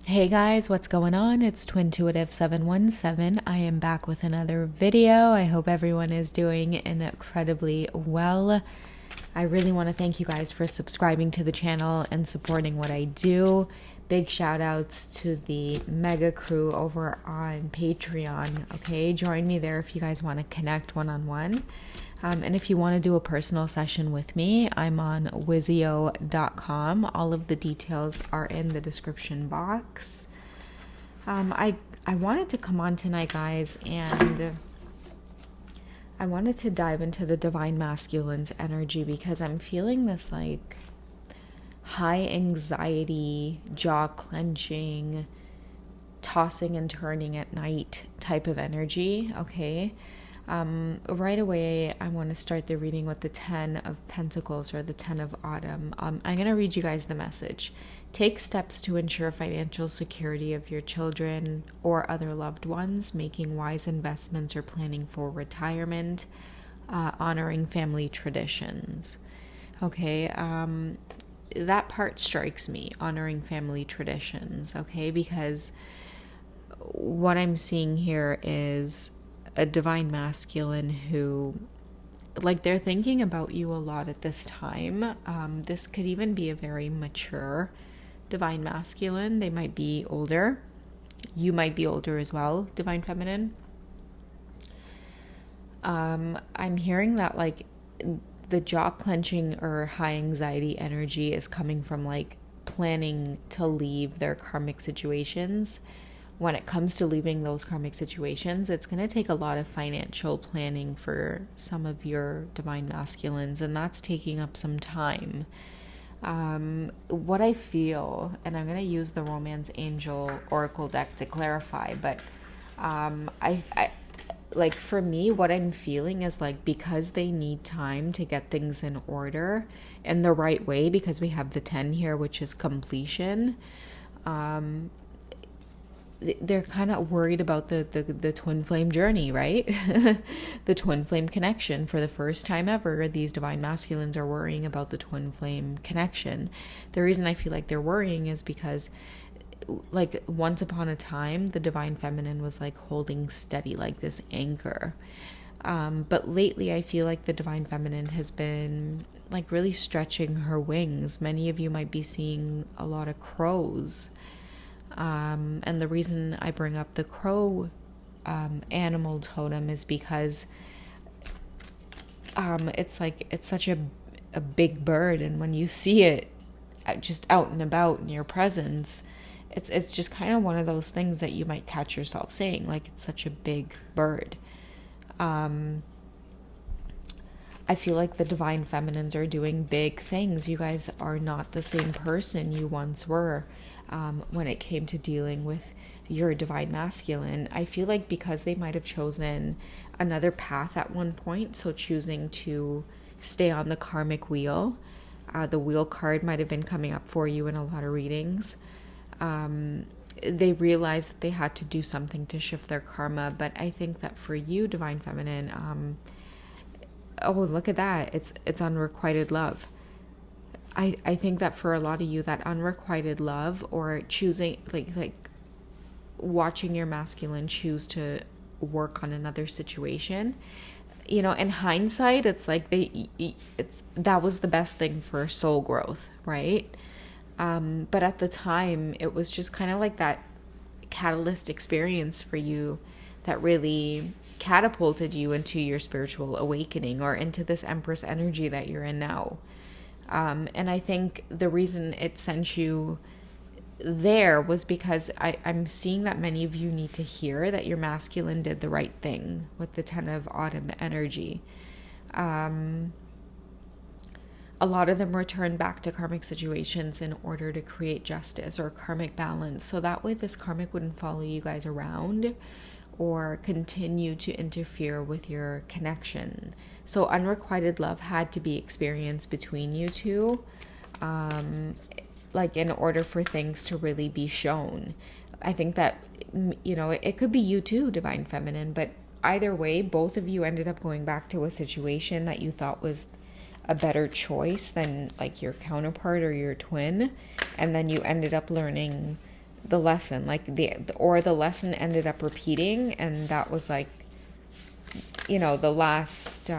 Hey guys, what's going on? It's Twintuitive717. I am back with another video. I hope everyone is doing incredibly well. I really want to thank you guys for subscribing to the channel and supporting what I do. Big shout outs to the mega crew over on Patreon. Okay, join me there if you guys want to connect one-on-one. And if you want to do a personal session with me, I'm on Wizio.com. All of the details are in the description box. I wanted to come on tonight, guys, and I wanted to dive into the Divine Masculine's energy because I'm feeling this like high anxiety, jaw clenching, tossing and turning at night type of energy, okay? Right away, I want to start the reading with the 10 of Pentacles or the 10 of Autumn. I'm going to read you guys the message. Take steps to ensure financial security of your children or other loved ones, making wise investments or planning for retirement, honoring family traditions. Okay, that part strikes me, honoring family traditions, okay, because what I'm seeing here is a divine masculine who, like, they're thinking about you a lot at this time. This could even be a very mature divine masculine. They might be older. You might be older as well, divine feminine. I'm hearing that, like, the jaw clenching or high anxiety energy is coming from, like, planning to leave their karmic situations. When it comes to leaving those karmic situations, it's going to take a lot of financial planning for some of your divine masculines, and that's taking up some time. What I feel, and I'm going to use the Romance Angel Oracle deck to clarify, but I like, for me, what I'm feeling is, like, because they need time to get things in order in the right way, because we have the 10 here, which is completion, they're kind of worried about the twin flame journey, right? The twin flame connection. For the first time ever, these divine masculines are worrying about the twin flame connection. The reason I feel like they're worrying is because, like, once upon a time, the divine feminine was, like, holding steady, like this anchor. But lately, I feel like the divine feminine has been, like, really stretching her wings. Many of you might be seeing a lot of crows. And the reason I bring up the crow animal totem is because it's like, it's such a big bird, and when you see it just out and about in your presence, it's just kind of one of those things that you might catch yourself saying, like, it's such a big bird. I feel like the divine feminines are doing big things. You guys are not the same person you once were. When it came to dealing with your divine masculine, I feel like because they might have chosen another path at one point, so choosing to stay on the karmic wheel, the wheel card might have been coming up for you in a lot of readings. They realized that they had to do something to shift their karma. But I think that for you, divine feminine, oh, look at that, it's unrequited love. I think that for a lot of you, that unrequited love, or choosing, like watching your masculine choose to work on another situation, you know, in hindsight, it's like that was the best thing for soul growth, right? But at the time, it was just kind of like that catalyst experience for you that really catapulted you into your spiritual awakening, or into this Empress energy that you're in now. And I think the reason it sent you there was because I'm seeing that many of you need to hear that your masculine did the right thing with the 10 of Autumn energy. A lot of them return back to karmic situations in order to create justice or karmic balance. So that way this karmic wouldn't follow you guys around or continue to interfere with your connection. So unrequited love had to be experienced between you two, like in order for things to really be shown. I think that, you know, it could be you too, divine feminine, but either way, both of you ended up going back to a situation that you thought was a better choice than like your counterpart or your twin, and then you ended up learning the lesson, like the lesson ended up repeating, and that was like, you know, the last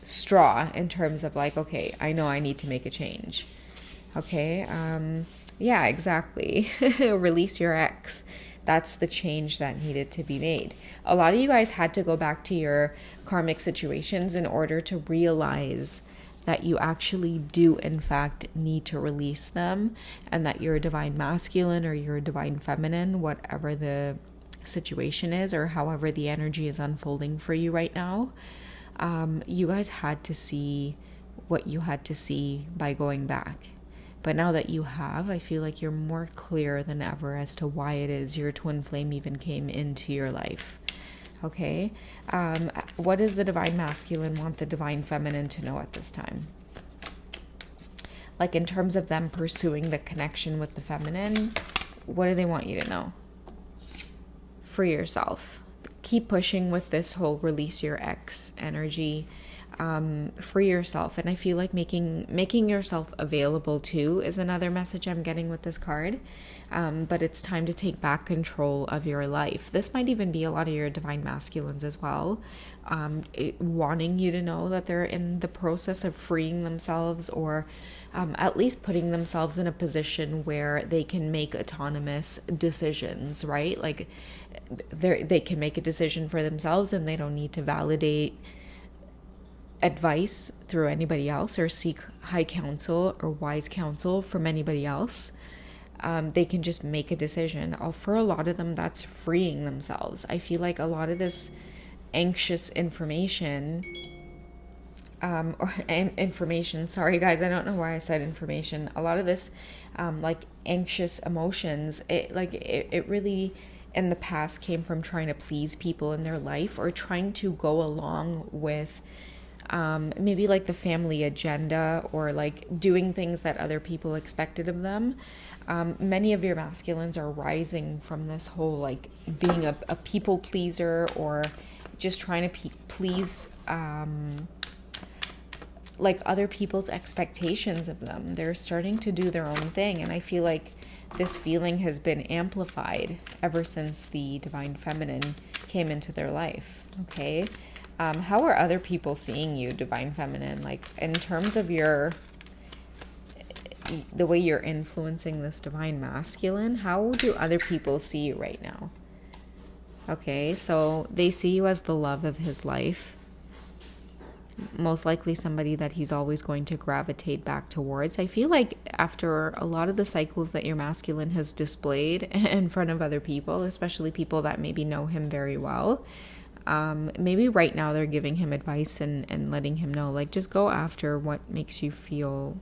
straw in terms of like, okay, I know I need to make a change. Okay, yeah, exactly. Release your ex. That's the change that needed to be made. A lot of you guys had to go back to your karmic situations in order to realize that you actually do in fact need to release them, and that you're a divine masculine or you're a divine feminine, whatever the situation is or however the energy is unfolding for you right now. You guys had to see what you had to see by going back. But now that you have, I feel like you're more clear than ever as to why it is your twin flame even came into your life. Okay? What does the divine masculine want the divine feminine to know at this time? Like in terms of them pursuing the connection with the feminine, what do they want you to know? Free yourself. Keep pushing with this whole release your ex energy. Free yourself. And I feel like making yourself available too is another message I'm getting with this card. But it's time to take back control of your life. This might even be a lot of your divine masculines as well, wanting you to know that they're in the process of freeing themselves, or at least putting themselves in a position where they can make autonomous decisions, right? Like they can make a decision for themselves and they don't need to validate advice through anybody else or seek high counsel or wise counsel from anybody else. They can just make a decision. For a lot of them, that's freeing themselves. I feel like a lot of this anxious information, sorry guys, I don't know why I said information. A lot of this, like anxious emotions, it really in the past came from trying to please people in their life, or trying to go along with maybe like the family agenda, or like doing things that other people expected of them. Many of your masculines are rising from this whole like being a people pleaser, or just trying to please like other people's expectations of them. They're starting to do their own thing, and I feel like this feeling has been amplified ever since the divine feminine came into their life. Okay. How are other people seeing you, divine feminine? Like in terms of the way you're influencing this divine masculine, how do other people see you right now? Okay, so they see you as the love of his life. Most likely somebody that he's always going to gravitate back towards. I feel like after a lot of the cycles that your masculine has displayed in front of other people, especially people that maybe know him very well, maybe right now they're giving him advice and letting him know, like, just go after what makes you feel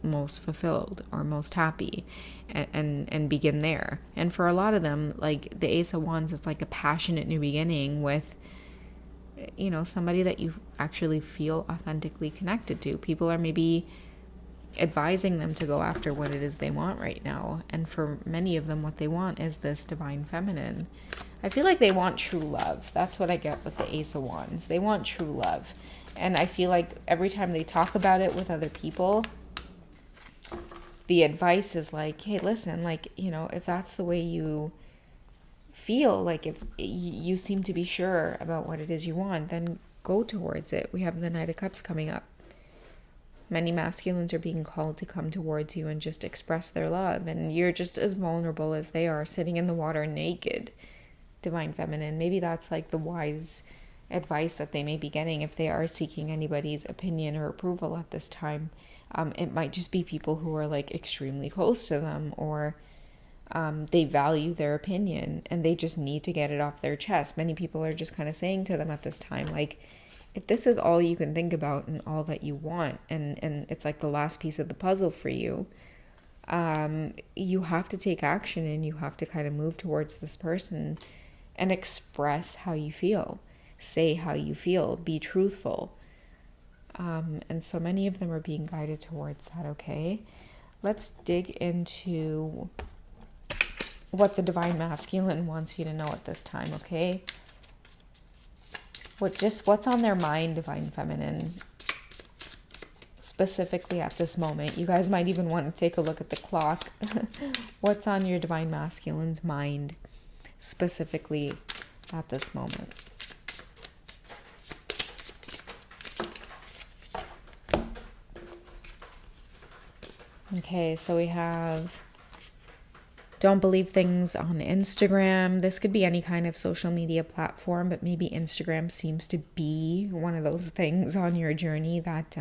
most fulfilled or most happy, and begin there. And for a lot of them, like the Ace of Wands is like a passionate new beginning with, you know, somebody that you actually feel authentically connected to. People are maybe advising them to go after what it is they want right now. And for many of them, what they want is this divine feminine. I feel like they want true love. That's what I get with the Ace of Wands. They want true love. And I feel like every time they talk about it with other people, the advice is like, hey, listen, like, you know, if that's the way you feel, like if you seem to be sure about what it is you want, then go towards it. We have the Knight of Cups coming up. Many masculines are being called to come towards you and just express their love, and you're just as vulnerable as they are, sitting in the water naked, divine feminine. Maybe that's like the wise advice that they may be getting if they are seeking anybody's opinion or approval at this time. It might just be people who are like extremely close to them, or they value their opinion and they just need to get it off their chest. Many people are just kind of saying to them at this time, like, if this is all you can think about and all that you want, and it's like the last piece of the puzzle for you, you have to take action, and you have to kind of move towards this person and express how you feel. Say how you feel. Be truthful. And so many of them are being guided towards that, okay? Let's dig into what the divine masculine wants you to know at this time, okay? What's on their mind, divine feminine? specifically at this moment. You guys might even want to take a look at the clock. What's on your divine masculine's mind specifically at this moment? Okay, so we have don't believe things on Instagram. This could be any kind of social media platform, but maybe Instagram seems to be one of those things on your journey that,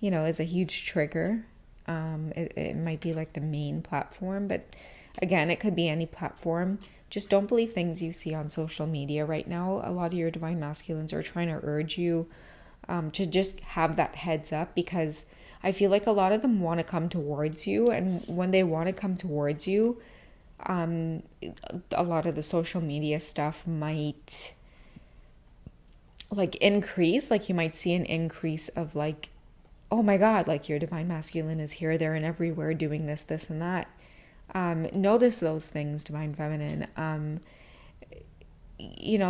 is a huge trigger. It might be like the main platform, but again, it could be any platform. Just don't believe things you see on social media right now. A lot of your divine masculines are trying to urge you to just have that heads up, because I feel like a lot of them want to come towards you, and when they want to come towards you, a lot of the social media stuff might like increase. Like you might see an increase of like, oh my God, like your divine masculine is here, there, and everywhere doing this, this, and that. Notice those things, divine feminine.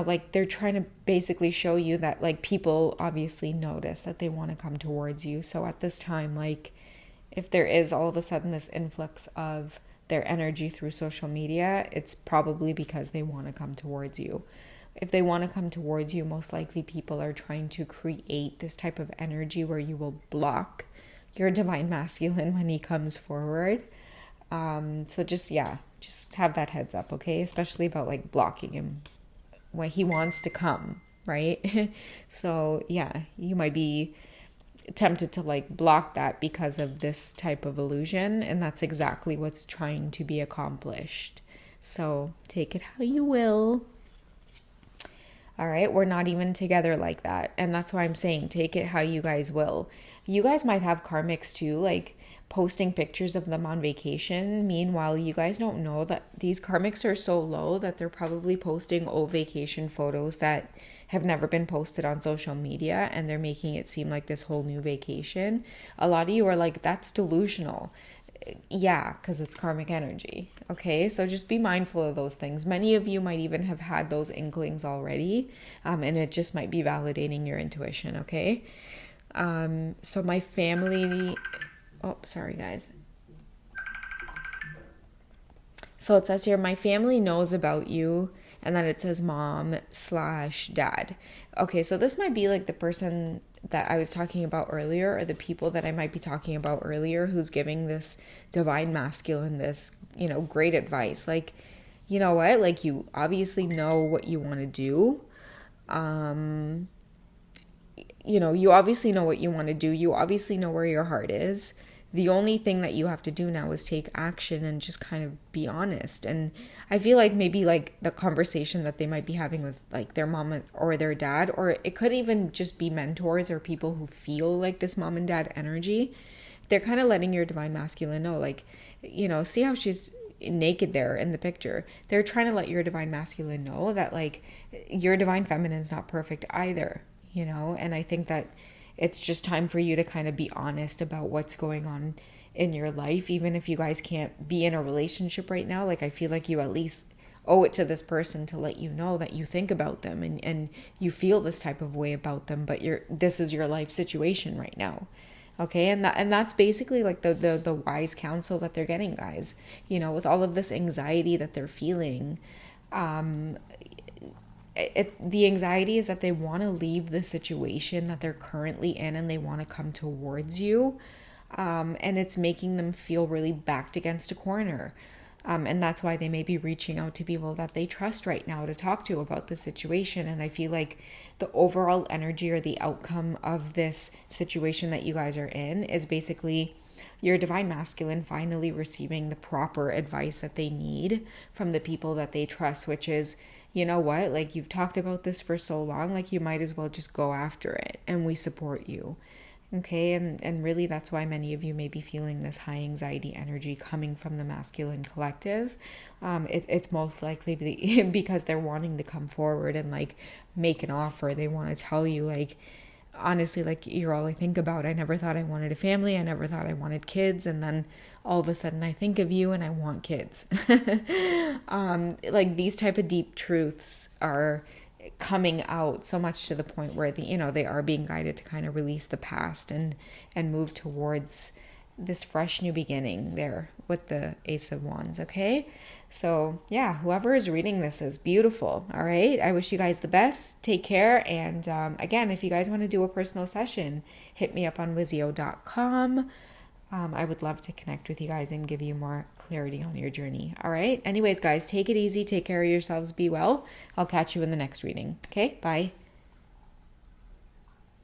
Like they're trying to basically show you that like people obviously notice that they want to come towards you. So at this time, like if there is all of a sudden this influx of their energy through social media, it's probably because they want to come towards you. If they want to come towards you, most likely people are trying to create this type of energy where you will block your divine masculine when he comes forward. So just have that heads up, okay? Especially about like blocking him when he wants to come, right? So yeah, you might be tempted to like block that because of this type of illusion, and that's exactly what's trying to be accomplished. So take it how you will. All right, we're not even together like that, and that's why I'm saying take it how you guys will. You guys might have karmics too, like posting pictures of them on vacation. Meanwhile, you guys don't know that these karmics are so low that they're probably posting old vacation photos that have never been posted on social media, and they're making it seem like this whole new vacation. A lot of you are like, that's delusional. Yeah, because it's karmic energy. Okay, so just be mindful of those things. Many of you might even have had those inklings already, and it just might be validating your intuition, okay? So my family... Oh, sorry, guys. So it says here, my family knows about you, and then it says mom/dad. Okay, so this might be like the person that I was talking about earlier, or the people that I might be talking about earlier, who's giving this divine masculine this, great advice. Like, you know what? Like, you obviously know what you want to do. You obviously know what you want to do. You obviously know where your heart is. The only thing that you have to do now is take action and just kind of be honest. And I feel like maybe like the conversation that they might be having with like their mom or their dad, or it could even just be mentors or people who feel like this mom and dad energy. They're kind of letting your divine masculine know, like, see how she's naked there in the picture. They're trying to let your divine masculine know that like your divine feminine is not perfect either, and I think that it's just time for you to kind of be honest about what's going on in your life. Even if you guys can't be in a relationship right now, like I feel like you at least owe it to this person to let you know that you think about them and you feel this type of way about them, but this is your life situation right now. Okay, and that's basically like the wise counsel that they're getting, guys. With all of this anxiety that they're feeling, the anxiety is that they want to leave the situation that they're currently in, and they want to come towards you, and it's making them feel really backed against a corner, and that's why they may be reaching out to people that they trust right now to talk to about the situation. And I feel like the overall energy or the outcome of this situation that you guys are in is basically your divine masculine finally receiving the proper advice that they need from the people that they trust, which is, you know what, like you've talked about this for so long, like you might as well just go after it, and we support you. Okay, and really that's why many of you may be feeling this high anxiety energy coming from the masculine collective. It's most likely because they're wanting to come forward and like make an offer. They want to tell you like, honestly, like, you're all I think about. I never thought I wanted a family. I never thought I wanted kids. And then all of a sudden I think of you and I want kids. Like these type of deep truths are coming out so much to the point where they are being guided to kind of release the past and move towards this fresh new beginning there with the Ace of Wands. Okay, so yeah, whoever is reading this is beautiful. All right, I wish you guys the best. Take care. And again, if you guys want to do a personal session, hit me up on Wizio.com. I would love to connect with you guys and give you more clarity on your journey. All right. Anyways, guys, take it easy. Take care of yourselves. Be well. I'll catch you in the next reading. Okay. Bye.